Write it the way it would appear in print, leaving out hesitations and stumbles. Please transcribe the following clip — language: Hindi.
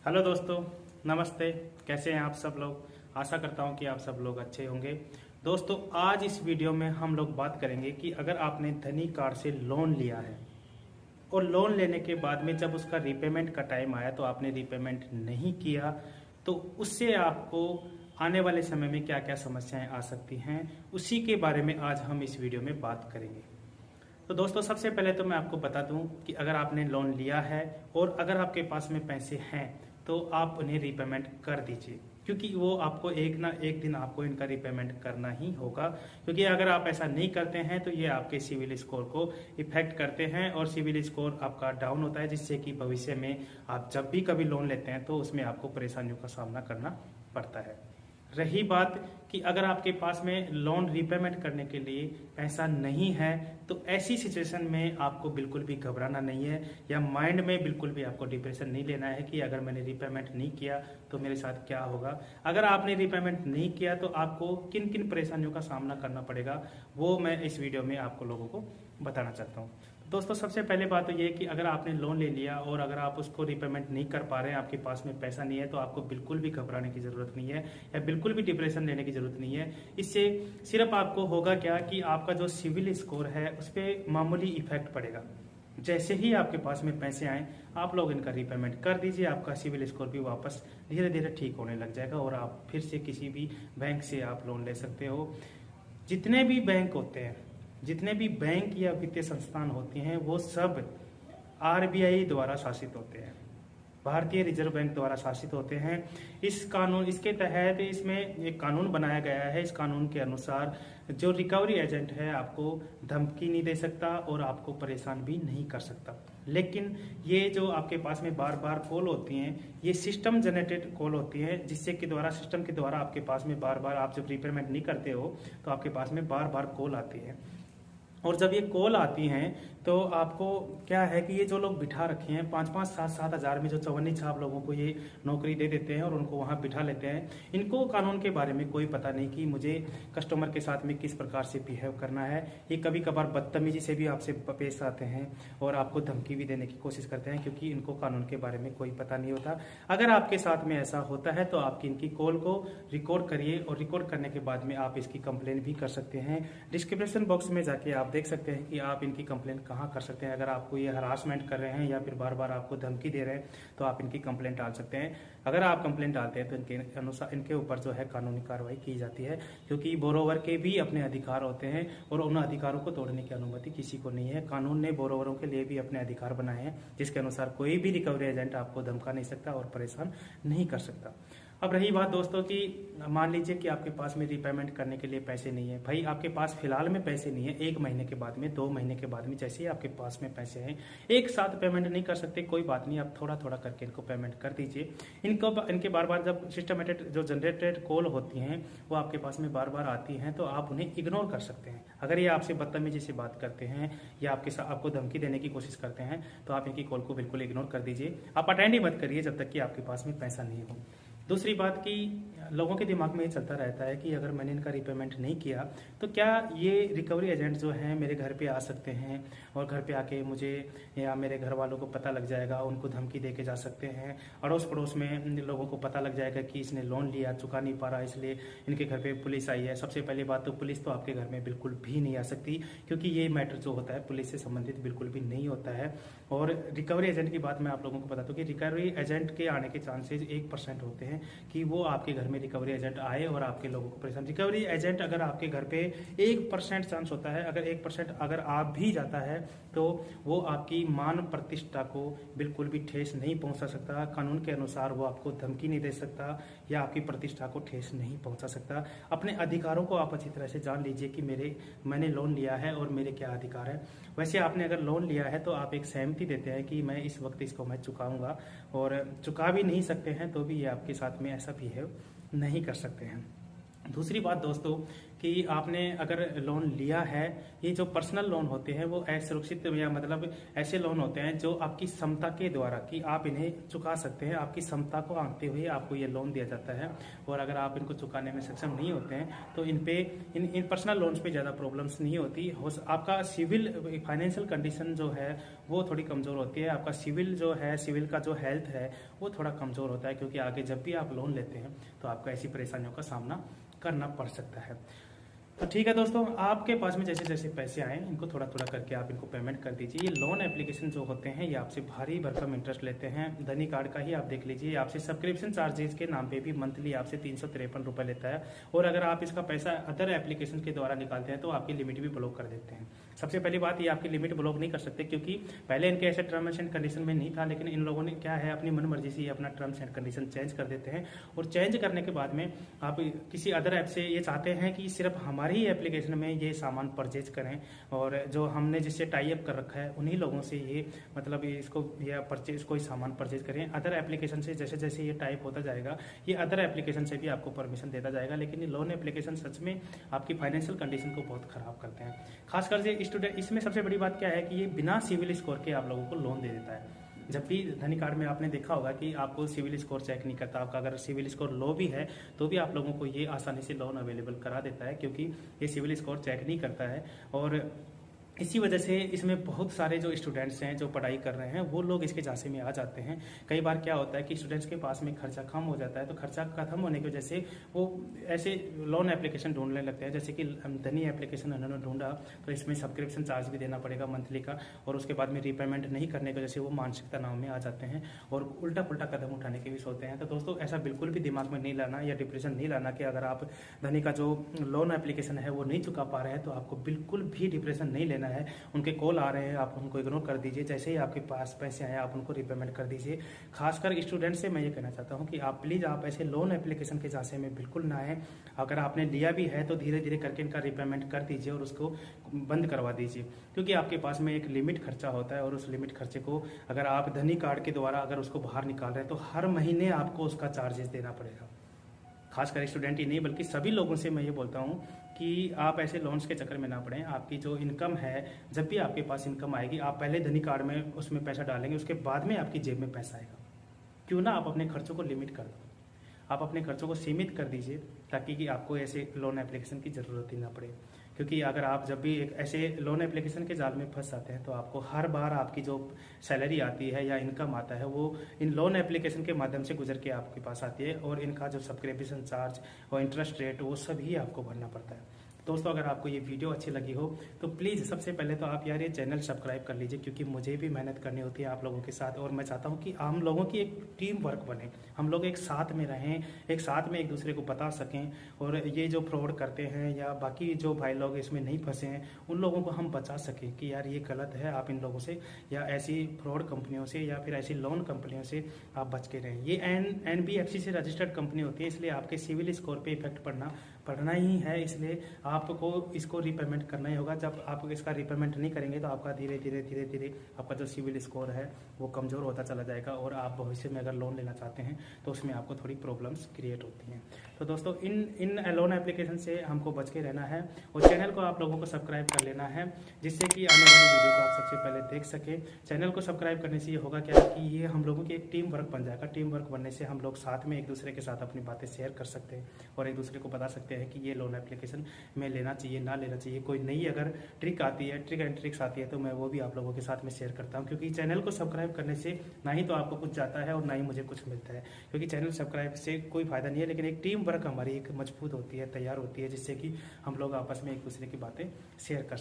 हेलो दोस्तों, नमस्ते। कैसे हैं आप सब लोग। आशा करता हूं कि आप सब लोग अच्छे होंगे। दोस्तों, आज इस वीडियो में हम लोग बात करेंगे कि अगर आपने धनी कार्ड से लोन लिया है और लोन लेने के बाद में जब उसका रीपेमेंट का टाइम आया तो आपने रीपेमेंट नहीं किया, तो उससे आपको आने वाले समय में क्या क्या समस्याएं आ सकती हैं, उसी के बारे में आज हम इस वीडियो में बात करेंगे। तो दोस्तों, सबसे पहले तो मैं आपको बता दूं कि अगर आपने लोन लिया है और अगर आपके पास में पैसे हैं तो आप उन्हें रीपेमेंट कर दीजिए, क्योंकि वो आपको एक ना एक दिन आपको इनका रीपेमेंट करना ही होगा। क्योंकि अगर आप ऐसा नहीं करते हैं तो ये आपके सिविल स्कोर को इफेक्ट करते हैं और सिविल स्कोर आपका डाउन होता है, जिससे कि भविष्य में आप जब भी कभी लोन लेते हैं तो उसमें आपको परेशानियों का सामना करना पड़ता है। रही बात कि अगर आपके पास में लोन रीपेमेंट करने के लिए पैसा नहीं है तो ऐसी सिचुएशन में आपको बिल्कुल भी घबराना नहीं है, या माइंड में बिल्कुल भी आपको डिप्रेशन नहीं लेना है कि अगर मैंने रीपेमेंट नहीं किया तो मेरे साथ क्या होगा। अगर आपने रीपेमेंट नहीं किया तो आपको किन किन परेशानियों का सामना करना पड़ेगा, वो मैं इस वीडियो में आपको लोगों को बताना चाहता हूँ। दोस्तों, सबसे पहले बात तो ये है कि अगर आपने लोन ले लिया और अगर आप उसको रीपेमेंट नहीं कर पा रहे हैं, आपके पास में पैसा नहीं है, तो आपको बिल्कुल भी घबराने की ज़रूरत नहीं है या बिल्कुल भी डिप्रेशन लेने की ज़रूरत नहीं है। इससे सिर्फ आपको होगा क्या कि आपका जो सिविल स्कोर है उस पर मामूली इफेक्ट पड़ेगा। जैसे ही आपके पास में पैसे आए आप लोग इनका रीपेमेंट कर दीजिए, आपका सिविल स्कोर भी वापस धीरे धीरे ठीक होने लग जाएगा और आप फिर से किसी भी बैंक से आप लोन ले सकते हो। जितने भी बैंक होते हैं, जितने भी बैंक या वित्तीय संस्थान होते हैं, वो सब आरबीआई द्वारा शासित होते हैं, भारतीय रिजर्व बैंक द्वारा शासित होते हैं। इसके तहत इसमें एक कानून बनाया गया है। इस कानून के अनुसार जो रिकवरी एजेंट है आपको धमकी नहीं दे सकता और आपको परेशान भी नहीं कर सकता। लेकिन ये जो आपके पास में बार बार कॉल होती हैं, ये सिस्टम जनरेटेड कॉल होती हैं, जिससे के द्वारा सिस्टम के द्वारा आपके पास में बार बार आप जब रीपेमेंट नहीं करते हो तो आपके पास में बार बार कॉल आती है। और जब ये कॉल आती हैं तो आपको क्या है कि ये जो लोग बिठा रखे हैं 5-5, 7-7 हज़ार में जो चवन्नी छाप लोगों को ये नौकरी दे देते हैं और उनको वहाँ बिठा लेते हैं, इनको कानून के बारे में कोई पता नहीं कि मुझे कस्टमर के साथ में किस प्रकार से बिहेव करना है। ये कभी कभार बदतमीजी से भी आपसे पेश आते हैं और आपको धमकी भी देने की कोशिश करते हैं, क्योंकि इनको कानून के बारे में कोई पता नहीं होता। अगर आपके साथ में ऐसा होता है तो आपकी इनकी कॉल को रिकॉर्ड करिए और रिकॉर्ड करने के बाद में आप इसकी कंप्लेन भी कर सकते हैं। डिस्क्रिप्शन बॉक्स में जाके आप देख सकते हैं कि आप इनकी कंप्लेंट कहाँ कर सकते हैं। अगर आपको ये हरासमेंट कर रहे हैं या फिर बार बार आपको धमकी दे रहे हैं तो आप इनकी कंप्लेंट डाल सकते हैं। अगर आप कंप्लेंट डालते हैं तो इनके अनुसार इनके ऊपर जो है कानूनी कार्रवाई की जाती है, क्योंकि बोरोवर के भी अपने अधिकार होते हैं और उन अधिकारों को तोड़ने की अनुमति किसी को नहीं है। कानून ने बोरोवरों के लिए भी अपने अधिकार बनाए हैं, जिसके अनुसार कोई भी रिकवरी एजेंट आपको धमका नहीं सकता और परेशान नहीं कर सकता। अब रही बात दोस्तों कि मान लीजिए कि आपके पास में रीपेमेंट करने के लिए पैसे नहीं है। भाई, आपके पास फिलहाल में पैसे नहीं है, 1 महीने के बाद में, 2 महीने के बाद में, जैसे ही आपके पास में पैसे हैं, एक साथ पेमेंट नहीं कर सकते, कोई बात नहीं, आप थोड़ा थोड़ा करके इनको पेमेंट कर दीजिए। इनके बार बार जब सिस्टमेटेड जो जनरेटेड कॉल होती हैं वो आपके पास में बार बार आती हैं तो आप उन्हें इग्नोर कर सकते हैं। अगर ये आपसे बदतमीजी से बात करते हैं या आपको धमकी देने की कोशिश करते हैं तो आप इनकी कॉल को बिल्कुल इग्नोर कर दीजिए। आप अटेंड ही मत करिए जब तक कि आपके पास में पैसा नहीं हो। दूसरी बात कि लोगों के दिमाग में ये चलता रहता है कि अगर मैंने इनका रीपेमेंट नहीं किया तो क्या ये रिकवरी एजेंट जो हैं मेरे घर पे आ सकते हैं और घर पे आके मुझे या मेरे घर वालों को पता लग जाएगा, उनको धमकी दे के जा सकते हैं। अड़ोस पड़ोस में लोगों को पता लग जाएगा कि इसने लोन लिया, चुका नहीं पा रहा, इसलिए इनके घर पे पुलिस आई है। सबसे पहली बात तो पुलिस तो आपके घर में बिल्कुल भी नहीं आ सकती, क्योंकि ये मैटर जो होता है पुलिस से संबंधित बिल्कुल भी नहीं होता है। और रिकवरी एजेंट की बात मैं आप लोगों को बताता हूँ कि रिकवरी एजेंट के आने के चांसेज 1% होते हैं कि वो आपके घर में रिकवरी एजेंट आए और आपके लोगों को परेशान। रिकवरी एजेंट अगर आपके घर पे 1% चांस होता है, अगर 1% अगर आप भी जाता है तो वो आपकी मान प्रतिष्ठा को बिल्कुल भी ठेस नहीं पहुंचा सकता। कानून के अनुसार वो आपको धमकी नहीं दे सकता या आपकी प्रतिष्ठा को ठेस नहीं पहुंचा सकता। अपने अधिकारों को आप अच्छी तरह से जान लीजिए कि मैंने लोन लिया है और मेरे क्या अधिकार है। वैसे आपने अगर लोन लिया है तो आप एक सहमति देते हैं कि मैं इस वक्त इसको मैं चुकाऊंगा, और चुका भी नहीं सकते हैं तो भी ये आपके साथ में ऐसा बिहेव नहीं कर सकते हैं। दूसरी बात दोस्तों कि आपने अगर लोन लिया है, ये जो पर्सनल लोन होते हैं वो असुरक्षित या मतलब ऐसे लोन होते हैं जो आपकी क्षमता के द्वारा कि आप इन्हें चुका सकते हैं, आपकी क्षमता को आंकते हुए आपको ये लोन दिया जाता है। और अगर आप इनको चुकाने में सक्षम नहीं होते हैं तो इन पर्सनल लोन्स पे ज़्यादा प्रॉब्लम्स नहीं होती। आपका सिविल फाइनेंशियल कंडीशन जो है वो थोड़ी कमज़ोर होती है, आपका सिविल जो है, सिविल का जो हेल्थ है वो थोड़ा कमज़ोर होता है, क्योंकि आगे जब भी आप लोन लेते हैं तो आपको ऐसी परेशानियों का सामना करना पड़ सकता है। तो ठीक है दोस्तों, आपके पास में जैसे जैसे पैसे आए इनको थोड़ा थोड़ा करके आप इनको पेमेंट कर दीजिए। ये लोन एप्लीकेशन जो होते हैं ये आपसे भारी भरकम इंटरेस्ट लेते हैं। धनी कार्ड का ही आप देख लीजिए, आपसे सब्सक्रिप्शन चार्जेस के नाम पे भी मंथली आपसे 353 रुपये लेता है। और अगर आप इसका पैसा अदर एप्लीकेशन के द्वारा निकालते हैं तो आपकी लिमिट भी ब्लॉक कर देते हैं। सबसे पहली बात, ये आपकी लिमिट ब्लॉक नहीं कर सकते, क्योंकि पहले इनके ऐसे टर्म्स एंड कंडीशन में नहीं था, लेकिन इन लोगों ने क्या है अपनी मन मर्जी से अपना टर्म्स एंड कंडीशन चेंज कर देते हैं। और चेंज करने के बाद में आप किसी अदर ऐप से ये चाहते हैं कि सिर्फ हमारी ही एप्लीकेशन में ये सामान परचेज करें, और जो हमने जिससे टाई अप कर रखा है उन्हीं लोगों से ये मतलब इसको ये परचेज कोई सामान परचेज करें। अदर एप्लीकेशन से जैसे जैसे ये टाइप होता जाएगा ये अदर एप्लीकेशन से भी आपको परमिशन देता जाएगा, लेकिन ये लोन एप्लीकेशन सच में आपकी फाइनेंशियल कंडीशन को बहुत खराब करते हैं। खासकर से स्टूडेंट, इसमें सबसे बड़ी बात क्या है कि ये बिना सिविल स्कोर के आप लोगों को लोन दे देता है। जब भी धनी कार्ड में आपने देखा होगा कि आपको सिविल स्कोर चेक नहीं करता, आपका अगर सिविल स्कोर लो भी है तो भी आप लोगों को ये आसानी से लोन अवेलेबल करा देता है, क्योंकि ये सिविल स्कोर चेक नहीं करता है। और इसी वजह से इसमें बहुत सारे जो स्टूडेंट्स हैं जो पढ़ाई कर रहे हैं वो लोग इसके झांसे में आ जाते हैं। कई बार क्या होता है कि स्टूडेंट्स के पास में खर्चा कम हो जाता है, तो खर्चा खत्म होने की वजह से वो ऐसे लोन एप्लीकेशन ढूंढने लगते हैं। जैसे कि धनी एप्लीकेशन उन्होंने ढूंढा तो इसमें सब्सक्रिप्शन चार्ज भी देना पड़ेगा मंथली का, और उसके बाद में रीपेमेंट नहीं करने की वजह से वो मानसिक तनाव में आ जाते हैं और उल्टा पुल्टा कदम उठाने के भी सोचते हैं। तो दोस्तों ऐसा बिल्कुल भी दिमाग में नहीं लाना या डिप्रेशन नहीं लाना कि अगर आप धनी का जो लोन एप्लीकेशन है वो नहीं चुका पा रहे हैं तो आपको बिल्कुल भी डिप्रेशन नहीं लेना है। उनके कॉल आ रहे हैं आप उनको इग्नोर कर दीजिए, जैसे ही आपके पास पैसे आए आप उनको रीपेमेंट कर दीजिए। खासकर स्टूडेंट से मैं ये कहना चाहता हूँ कि आप प्लीज़ आप ऐसे लोन एप्लीकेशन के झांसे में बिल्कुल ना आए। अगर आपने लिया भी है तो धीरे धीरे करके इनका रीपेमेंट कर दीजिए और उसको बंद करवा दीजिए, क्योंकि आपके पास में एक लिमिट खर्चा होता है और उस लिमिट खर्चे को अगर आप धनी कार्ड के द्वारा अगर उसको बाहर निकाल रहे हैं तो हर महीने आपको उसका चार्जेस देना पड़ेगा। खासकर स्टूडेंट ही नहीं बल्कि सभी लोगों से मैं ये बोलता हूँ कि आप ऐसे लोन्स के चक्कर में ना पड़ें। आपकी जो इनकम है, जब भी आपके पास इनकम आएगी आप पहले धनी कार्ड में उसमें पैसा डालेंगे, उसके बाद में आपकी जेब में पैसा आएगा। क्यों ना आप अपने खर्चों को लिमिट कर दो, आप अपने खर्चों को सीमित कर दीजिए, ताकि कि आपको ऐसे लोन एप्लीकेशन की ज़रूरत ही ना पड़े। क्योंकि अगर आप जब भी एक ऐसे लोन एप्लीकेशन के जाल में फंस जाते हैं तो आपको हर बार आपकी जो सैलरी आती है या इनकम आता है वो इन लोन एप्लीकेशन के माध्यम से गुजर के आपके पास आती है, और इनका जो सब्सक्रिप्शन चार्ज और इंटरेस्ट रेट वो सभी आपको भरना पड़ता है। दोस्तों अगर आपको ये वीडियो अच्छी लगी हो तो प्लीज़ सबसे पहले तो आप यार ये चैनल सब्सक्राइब कर लीजिए, क्योंकि मुझे भी मेहनत करनी होती है आप लोगों के साथ, और मैं चाहता हूँ कि हम लोगों की एक टीम वर्क बने, हम लोग एक साथ में रहें, एक साथ में एक दूसरे को बता सकें, और ये जो फ्रॉड करते हैं या बाकी जो भाई लोग इसमें नहीं फंसे हैं उन लोगों को हम बचा सकें कि यार ये गलत है, आप इन लोगों से या ऐसी फ्रॉड कंपनियों से या फिर ऐसी लोन कंपनियों से आप बच के रहें। ये NBFC से रजिस्टर्ड कंपनी होती है, इसलिए आपके सिविल स्कोर पे इफेक्ट पड़ना ही है, इसलिए आपको इसको रीपेमेंट करना ही होगा। जब आप इसका रीपेमेंट नहीं करेंगे तो आपका धीरे धीरे आपका जो सिविल स्कोर है वो कमज़ोर होता चला जाएगा, और आप भविष्य में अगर लोन लेना चाहते हैं तो उसमें आपको थोड़ी प्रॉब्लम्स क्रिएट होती हैं। तो दोस्तों इन लोन एप्लीकेशन से हमको बच के रहना है, और चैनल को आप लोगों को सब्सक्राइब कर लेना है, जिससे कि आने वाली वीडियो को आप सबसे पहले देख सकें। चैनल को सब्सक्राइब करने से ये होगा क्या कि ये हम लोगों की एक टीम वर्क बन जाएगा। टीम वर्क बनने से हम लोग साथ में एक दूसरे के साथ अपनी बातें शेयर कर सकते हैं और एक दूसरे को बता सकते हैं कि ये लोन एप्लीकेशन में लेना चाहिए ना लेना चाहिए। कोई नई अगर ट्रिक आती है, ट्रिक एंड ट्रिक्स आती है, तो मैं वो भी आप लोगों के साथ में शेयर करता हूँ, क्योंकि चैनल को सब्सक्राइब करने से ना ही तो आपको कुछ जाता है और ना ही मुझे कुछ मिलता है, क्योंकि चैनल सब्सक्राइब से कोई फायदा नहीं है, लेकिन एक टीम वर्क हमारी एक मजबूत होती है, तैयार होती है, जिससे कि हम लोग आपस में एक दूसरे की बातें शेयर कर